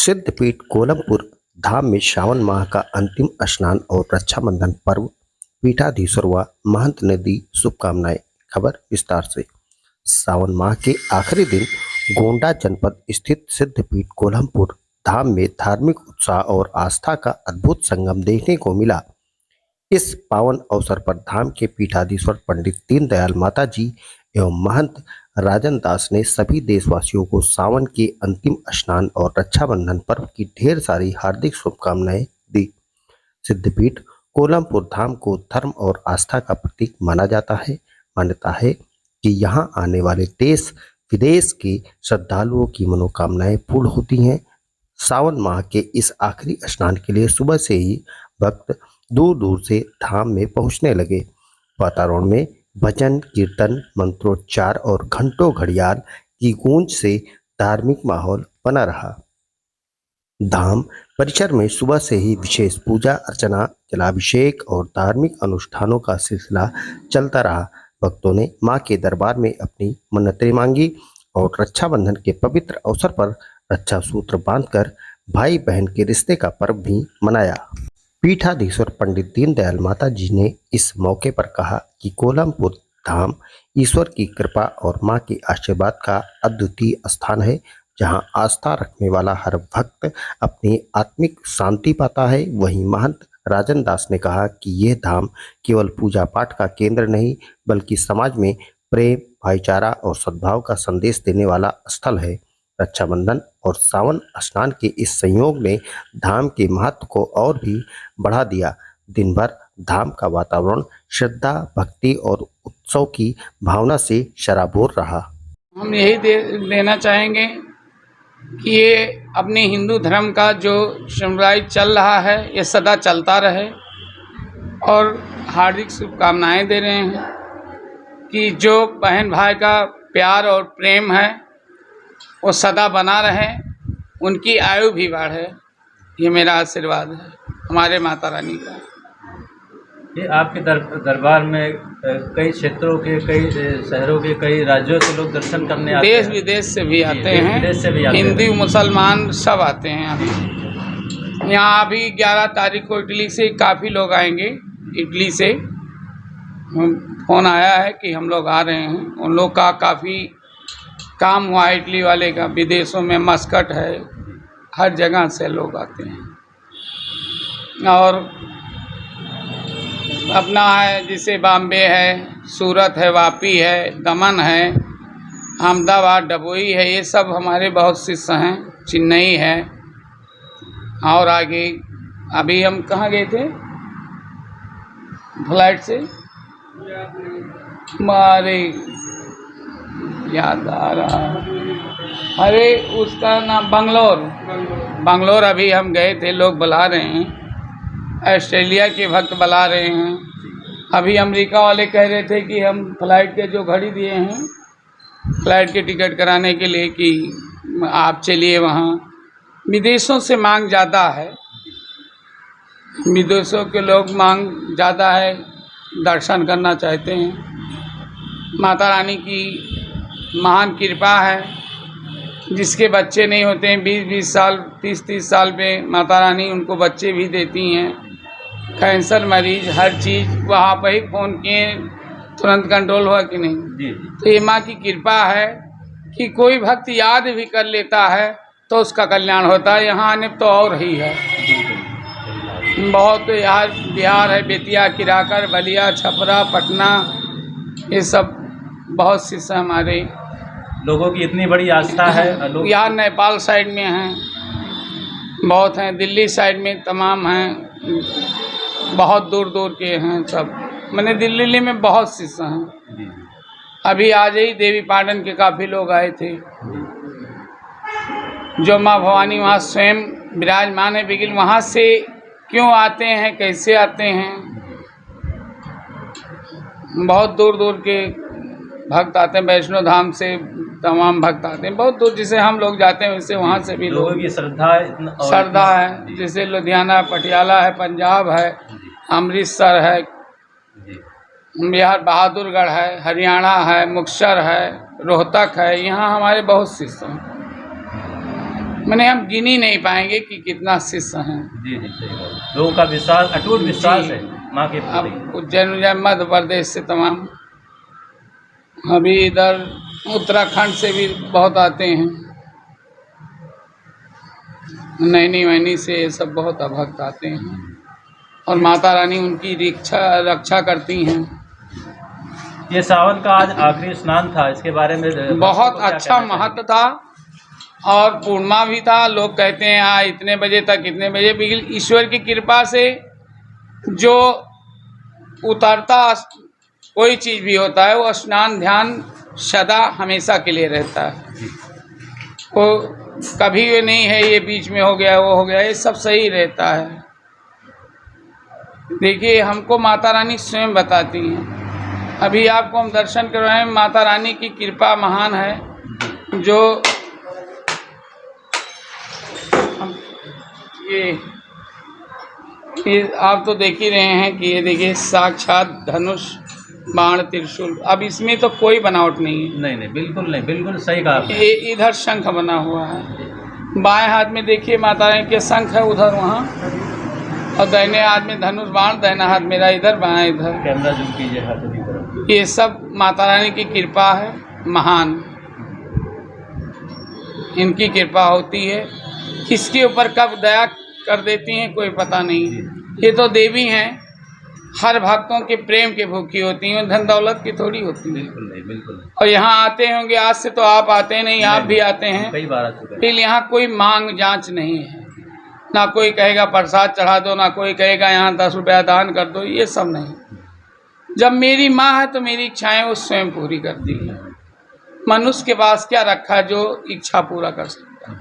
सिद्धपीठ कोलमपुर धाम में श्रावण माह का अंतिम स्नान और रक्षाबंधन पर्व। पीठाधीश्वर व महंत ने दी शुभकामनाएं। खबर विस्तार से। सावन माह के आखिरी दिन गोंडा जनपद स्थित सिद्धपीठ कोलमपुर धाम में धार्मिक उत्साह और आस्था का अद्भुत संगम देखने को मिला। इस पावन अवसर पर धाम के पीठाधीश्वर पंडित दीनदयाल माता जी एवं महंत राजन दास ने सभी देशवासियों को सावन के अंतिम स्नान और रक्षाबंधन पर्व की ढेर सारी हार्दिक शुभकामनाएं दी। सिद्धपीठ कोलमपुर धाम को धर्म और आस्था का प्रतीक माना जाता है। मान्यता है कि यहाँ आने वाले देश विदेश के श्रद्धालुओं की मनोकामनाएं पूर्ण होती हैं। सावन माह के इस आखिरी स्नान के लिए सुबह से ही भक्त दूर दूर से धाम में पहुंचने लगे। वातावरण में भजन कीर्तन मंत्रोच्चार और घंटों घड़ियाल की गूंज से धार्मिक माहौल बना रहा। धाम परिसर में सुबह से ही विशेष पूजा अर्चना जलाभिषेक और धार्मिक अनुष्ठानों का सिलसिला चलता रहा। भक्तों ने मां के दरबार में अपनी मन्नतें मांगी और रक्षाबंधन के पवित्र अवसर पर रक्षा सूत्र बांधकर भाई बहन के रिश्ते का पर्व भी मनाया। पीठाधीश्वर पंडित दीनदयाल माता जी ने इस मौके पर कहा कि कोलमपुर धाम ईश्वर की कृपा और मां के आशीर्वाद का अद्वितीय स्थान है, जहां आस्था रखने वाला हर भक्त अपनी आत्मिक शांति पाता है। वहीं महंत राजन दास ने कहा कि यह धाम केवल पूजा पाठ का केंद्र नहीं बल्कि समाज में प्रेम भाईचारा और सद्भाव का संदेश देने वाला स्थल है। रक्षाबंधन और सावन स्नान के इस संयोग ने धाम के महत्व को और भी बढ़ा दिया। दिन भर धाम का वातावरण श्रद्धा भक्ति और उत्सव की भावना से शराबोर रहा। हम यही देना चाहेंगे कि ये अपने हिंदू धर्म का जो समुदाय चल रहा है ये सदा चलता रहे और हार्दिक शुभकामनाएं दे रहे हैं कि जो बहन भाई का प्यार और प्रेम है वो सदा बना रहे, उनकी आयु भी बढ़े। ये मेरा आशीर्वाद है हमारे माता रानी का। ये आपके दरबार में कई क्षेत्रों के कई शहरों के कई राज्यों से लोग दर्शन करने आते हैं। देश विदेश से भी आते हैं, हिंदू मुसलमान सब आते हैं। अभी यहाँ अभी 11 तारीख को इटली से काफ़ी लोग आएंगे। इटली से फ़ोन आया है कि हम लोग आ रहे हैं। उन लोग का काफ़ी काम हुआ इटली वाले का, विदेशों में मस्कट है, हर जगह से लोग आते हैं। और अपना है जैसे बॉम्बे है, सूरत है, वापी है, दमन है, अहमदाबाद डबोई है, ये सब हमारे बहुत शिष्य हैं। चेन्नई है और आगे अभी हम कहाँ गए थे फ्लाइट से, हमारे याद आ रहा, अरे उसका नाम बंगलोर अभी हम गए थे। लोग बुला रहे हैं, ऑस्ट्रेलिया के भक्त बुला रहे हैं। अभी अमेरिका वाले कह रहे थे कि हम फ्लाइट के जो घड़ी दिए हैं फ्लाइट के टिकट कराने के लिए कि आप चलिए वहाँ। विदेशों से मांग ज़्यादा है, विदेशों के लोग मांग ज़्यादा है, दर्शन करना चाहते हैं। माता रानी की महान कृपा है, जिसके बच्चे नहीं होते हैं 20-20 साल 30-30 साल पे माता रानी उनको बच्चे भी देती हैं। कैंसर मरीज हर चीज़ वहाँ पर ही फ़ोन किए तुरंत कंट्रोल हुआ कि नहीं जी। तो ये माँ की कृपा है कि कोई भक्त याद भी कर लेता है तो उसका कल्याण होता है। यहाँ आने तो और ही है बहुत, यार बिहार है, बेतिया किराकर बलिया छपरा पटना, ये सब बहुत शिष्य हमारे लोगों की इतनी बड़ी आस्था है। लोग यहाँ नेपाल साइड में हैं, बहुत हैं, दिल्ली साइड में तमाम हैं, बहुत दूर दूर के हैं सब। मैंने दिल्ली में बहुत शिष्य हैं। अभी आज ही देवी पाटन के काफ़ी लोग आए थे। जो माँ भवानी वहाँ स्वयं विराजमान है बिगिल, वहाँ से क्यों आते हैं कैसे आते हैं, बहुत दूर दूर के भक्त आते हैं। वैष्णो धाम से तमाम भक्त आते हैं बहुत दूर, जिसे हम लोग जाते हैं वैसे वहाँ से भी लोगों की श्रद्धा है। जैसे लुधियाना पटियाला है, पंजाब है, अमृतसर है, बिहार बहादुरगढ़ है, हरियाणा है, मुक्तसर है, रोहतक है, यहाँ हमारे बहुत शिष्य हैं। मैंने हम गिन ही नहीं पाएंगे कि कितना शिष्य हैं। जी जी सही बात। लोगों का विश्वास, अटूट विश्वास है माँ के प्रति। अब उज्जैन मध्य प्रदेश से तमाम, अभी इधर उत्तराखंड से भी बहुत आते हैं, नैनी से ये सब बहुत भक्त आते हैं और माता रानी उनकी रक्षा करती हैं। ये सावन का आज आखिरी स्नान था, इसके बारे में बहुत अच्छा महत्व था और पूर्णिमा भी था। लोग कहते हैं हाँ इतने बजे तक, इतने बजे, बिल्कुल ईश्वर की कृपा से जो उतरता कोई चीज़ भी होता है वो स्नान ध्यान सदा हमेशा के लिए रहता है। वो कभी ये नहीं है ये बीच में हो गया वो हो गया, ये सब सही रहता है। देखिए हमको माता रानी स्वयं बताती हैं। अभी आपको हम दर्शन करवाएं, माता रानी की कृपा महान है। जो ये आप तो देख ही रहे हैं कि ये देखिए साक्षात धनुष बाण त्रिशूल। अब इसमें तो कोई बनावट नहीं है। नहीं बिल्कुल नहीं, बिल्कुल सही कहा आपने। ये इधर शंख बना हुआ है, बाएं हाथ में देखिए माता रानी के शंख है उधर वहाँ, और दाहिने हाथ में धनुष बाण, दाहिना हाथ मेरा इधर, बाएं इधर। कैमरा जूम कीजिए हाथों की तरफ। ये सब माता रानी की कृपा है महान। इनकी कृपा होती है, किसके ऊपर कब दया कर देती हैं कोई पता नहीं। ये तो देवी हैं, हर भक्तों के प्रेम के भूखी होती हैं, धन दौलत की थोड़ी होती है। बिल्कुल नहीं, बिल्कुल नहीं। और यहाँ आते होंगे, आज से तो आप आते नहीं, आप भी आते हैं, कई बार आ चुके हैं। फिर यहाँ कोई मांग जांच नहीं है, ना कोई कहेगा प्रसाद चढ़ा दो, ना कोई कहेगा यहाँ 10 रुपया दान कर दो, ये सब नहीं। जब मेरी माँ है तो मेरी इच्छाएं वो स्वयं पूरी करती है। मनुष्य के पास क्या रखा है जो इच्छा पूरा कर सकता है?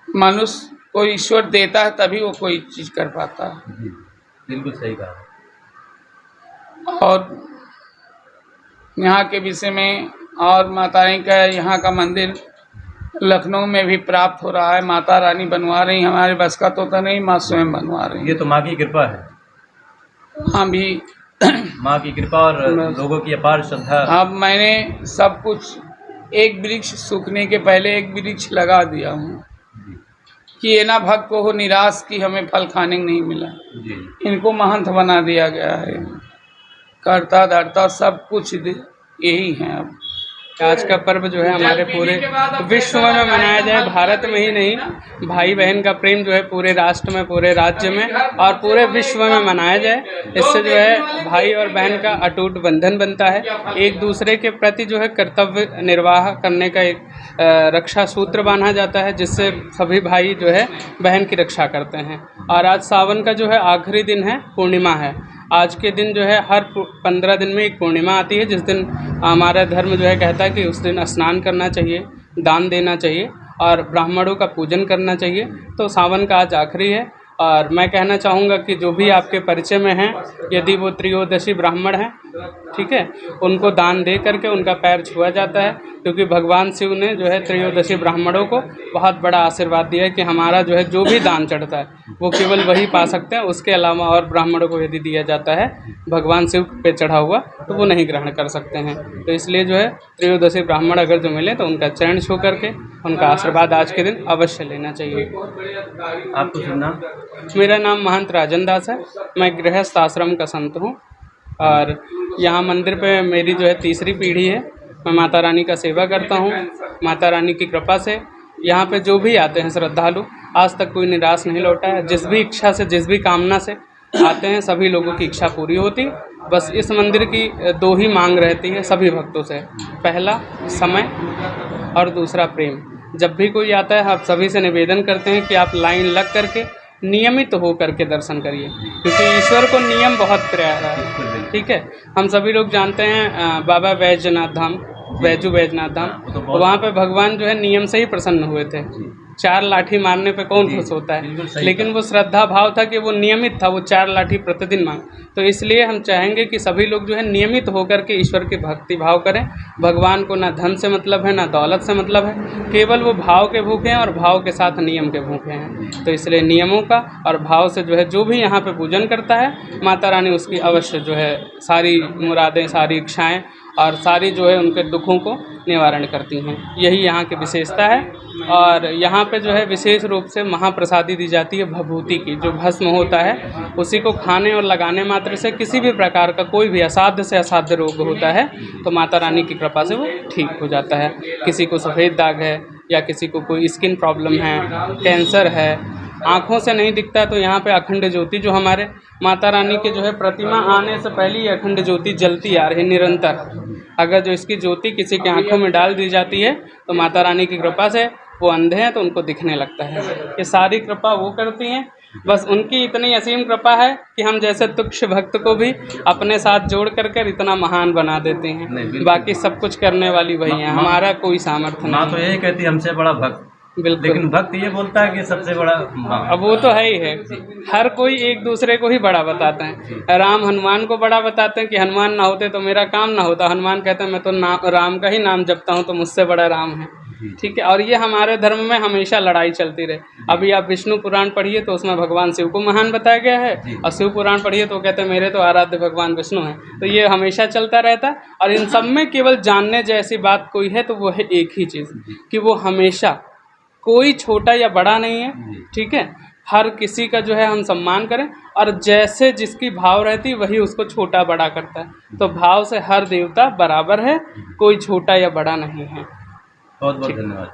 मनुष्य को ईश्वर देता है तभी वो कोई चीज़ कर पाता है। बिल्कुल सही कहा। और यहाँ के विषय में और माता रानी का यहाँ का मंदिर लखनऊ में भी प्राप्त हो रहा है। माता रानी बनवा रही, हमारे बस का तो नहीं, माँ स्वयं बनवा रही। ये तो माँ की कृपा है। हाँ भी माँ की कृपा और लोगों की अपार श्रद्धा। अब मैंने सब कुछ, एक वृक्ष सूखने के पहले एक वृक्ष लगा दिया हूँ कि ये ना भक्त को हो निराश कि हमें फल खाने नहीं मिला। इनको महंत बना दिया गया है, करता धरता सब कुछ यही है। अब आज का पर्व जो है हमारे पूरे विश्व में मनाया जाए, भारत में ही नहीं, भाई बहन का प्रेम जो है पूरे राष्ट्र में, पूरे राज्य में और पूरे विश्व में मनाया जाए। इससे जो है भाई और बहन का अटूट बंधन बनता है, एक दूसरे के प्रति जो है कर्तव्य निर्वाह करने का एक रक्षा सूत्र बांधा जाता है, जिससे सभी भाई जो है बहन की रक्षा करते हैं। और आज सावन का जो है आखिरी दिन है, पूर्णिमा है। आज के दिन जो है हर 15 दिन में एक पूर्णिमा आती है, जिस दिन हमारा धर्म जो है कहता है कि उस दिन स्नान करना चाहिए, दान देना चाहिए और ब्राह्मणों का पूजन करना चाहिए। तो सावन का आज आखिरी है और मैं कहना चाहूँगा कि जो भी आपके परिचय में हैं, यदि वो त्रयोदशी ब्राह्मण हैं, ठीक है, उनको दान दे करके उनका पैर छुआ जाता है, क्योंकि भगवान शिव ने जो है त्रयोदशी ब्राह्मणों को बहुत बड़ा आशीर्वाद दिया है कि हमारा जो है जो भी दान चढ़ता है वो केवल वही पा सकते हैं, उसके अलावा और ब्राह्मणों को यदि दिया जाता है भगवान शिव पे चढ़ा हुआ तो वो नहीं ग्रहण कर सकते हैं। तो इसलिए जो है त्रयोदशी ब्राह्मण अगर जो मिले तो उनका चरण छू करके उनका आशीर्वाद आज के दिन अवश्य लेना चाहिए। आपको सुनना? मेरा नाम महंत राजन दास है, मैं गृहस्थ आश्रम का संत हूँ और यहाँ मंदिर पे मेरी जो है तीसरी पीढ़ी है। मैं माता रानी का सेवा करता हूँ। माता रानी की कृपा से यहाँ पे जो भी आते हैं श्रद्धालु, आज तक कोई निराश नहीं लौटा है। जिस भी इच्छा से, जिस भी कामना से आते हैं, सभी लोगों की इच्छा पूरी होती। बस इस मंदिर की 2 ही मांग रहती है सभी भक्तों से, पहला समय और दूसरा प्रेम। जब भी कोई आता है आप सभी से निवेदन करते हैं कि आप लाइन लग करके नियमित हो करके दर्शन करिए, क्योंकि ईश्वर को नियम बहुत प्यारा है। ठीक है, हम सभी लोग जानते हैं बाबा बैजनाथ धाम, बैजनाथ धाम, वहाँ पे भगवान जो है नियम से ही प्रसन्न हुए थे। 4 लाठी मारने पे कौन खुश होता है, लेकिन वो श्रद्धा भाव था कि वो नियमित था, वो 4 लाठी प्रतिदिन मांग। तो इसलिए हम चाहेंगे कि सभी लोग जो है नियमित होकर के ईश्वर की भक्ति भाव करें। भगवान को ना धन से मतलब है, ना दौलत से मतलब है, केवल वो भाव के भूखे हैं और भाव के साथ नियम के भूखे हैं। तो इसलिए नियमों का और भाव से जो है जो भी यहाँ पे पूजन करता है, माता रानी उसकी अवश्य जो है सारी मुरादें, सारी इच्छाएँ और सारी जो है उनके दुखों को निवारण करती हैं। यही यहाँ की विशेषता है। और यहाँ पे जो है विशेष रूप से महाप्रसादी दी जाती है भभूति की, जो भस्म होता है उसी को खाने और लगाने मात्र से किसी भी प्रकार का कोई भी असाध्य से असाध्य रोग होता है तो माता रानी की कृपा से वो ठीक हो जाता है। किसी को सफ़ेद दाग है या किसी को कोई स्किन प्रॉब्लम है, कैंसर है, आँखों से नहीं दिखता तो यहाँ पे अखंड ज्योति जो हमारे माता रानी के जो है प्रतिमा आने से पहले ही अखंड ज्योति जलती आ रही है निरंतर। अगर जो इसकी ज्योति किसी की आँखों में डाल दी जाती है तो माता रानी की कृपा से वो अंधे हैं तो उनको दिखने लगता है। ये सारी कृपा वो करती हैं, बस उनकी इतनी असीम कृपा है कि हम जैसे तुच्छ भक्त को भी अपने साथ जोड़ कर इतना महान बना देते हैं। बाकी सब कुछ करने वाली वही है, हमारा कोई सामर्थ्य माँ नहीं। तो यही कहती है हमसे बड़ा भक्त, बिल्कुल। लेकिन भक्त ये बोलता है कि सबसे बड़ा माँ। अब वो तो है ही है, हर कोई एक दूसरे को ही बड़ा बताते हैं। राम हनुमान को बड़ा बताते हैं कि हनुमान ना होते तो मेरा काम ना होता। हनुमान कहते हैं मैं तो राम का ही नाम जपता हूँ तो मुझसे बड़ा राम है। ठीक है। और ये हमारे धर्म में हमेशा लड़ाई चलती रहे। अभी आप विष्णु पुराण पढ़िए तो उसमें भगवान शिव को महान बताया गया है, और शिव पुराण पढ़िए तो कहते हैं मेरे तो आराध्य भगवान विष्णु हैं। तो ये हमेशा चलता रहता है। और इन सब में केवल जानने जैसी बात कोई है तो वो है एक ही चीज़, कि वो हमेशा कोई छोटा या बड़ा नहीं है। ठीक है। हर किसी का जो है हम सम्मान करें, और जैसे जिसकी भाव रहती वही उसको छोटा बड़ा करता है। तो भाव से हर देवता बराबर है, कोई छोटा या बड़ा नहीं है। बहुत बहुत धन्यवाद।